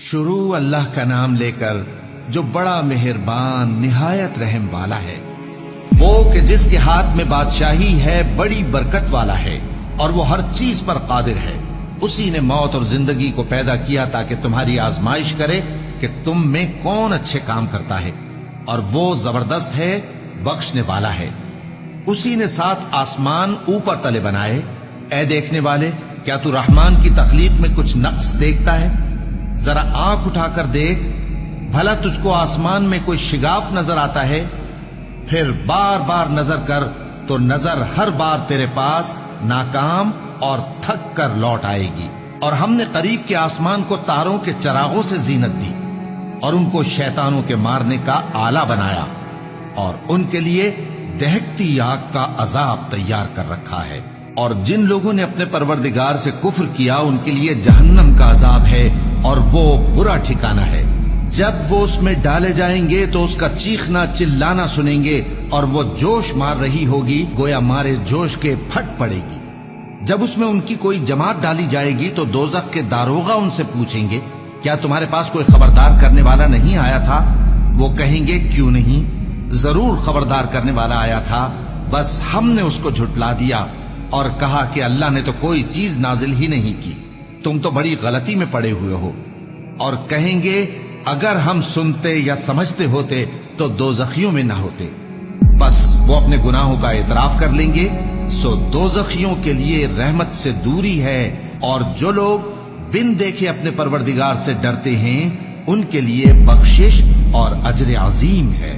شروع اللہ کا نام لے کر جو بڑا مہربان نہایت رحم والا ہے، وہ کہ جس کے ہاتھ میں بادشاہی ہے، بڑی برکت والا ہے اور وہ ہر چیز پر قادر ہے۔ اسی نے موت اور زندگی کو پیدا کیا تاکہ تمہاری آزمائش کرے کہ تم میں کون اچھے کام کرتا ہے، اور وہ زبردست ہے، بخشنے والا ہے۔ اسی نے 7 آسمان اوپر تلے بنائے۔ اے دیکھنے والے، کیا تو رحمان کی تخلیق میں کچھ نقص دیکھتا ہے؟ ذرا آنکھ اٹھا کر دیکھ، بھلا تجھ کو آسمان میں کوئی شگاف نظر آتا ہے؟ پھر بار بار نظر کر تو نظر ہر بار تیرے پاس ناکام اور تھک کر لوٹ آئے گی۔ اور ہم نے قریب کے آسمان کو تاروں کے چراغوں سے زینت دی اور ان کو شیطانوں کے مارنے کا آلہ بنایا، اور ان کے لیے دہکتی آگ کا عذاب تیار کر رکھا ہے۔ اور جن لوگوں نے اپنے پروردگار سے کفر کیا، ان کے لیے جہنم کا عذاب ہے اور وہ برا ٹھکانہ ہے۔ جب وہ اس میں ڈالے جائیں گے تو اس کا چیخنا چلانا سنیں گے، اور وہ جوش مار رہی ہوگی، گویا مارے جوش کے پھٹ پڑے گی۔ جب اس میں ان کی کوئی جماعت ڈالی جائے گی تو دوزخ کے داروغہ ان سے پوچھیں گے، کیا تمہارے پاس کوئی خبردار کرنے والا نہیں آیا تھا؟ وہ کہیں گے، کیوں نہیں، ضرور خبردار کرنے والا آیا تھا، بس ہم نے اس کو جھٹلا دیا اور کہا کہ اللہ نے تو کوئی چیز نازل ہی نہیں کی، تم تو بڑی غلطی میں پڑے ہوئے ہو۔ اور کہیں گے، اگر ہم سنتے یا سمجھتے ہوتے تو دوزخیوں میں نہ ہوتے۔ بس وہ اپنے گناہوں کا اعتراف کر لیں گے، سو دوزخیوں کے لیے رحمت سے دوری ہے، اور جو لوگ بن دیکھے اپنے پروردگار سے ڈرتے ہیں، ان کے لیے بخشش اور اجر عظیم ہے۔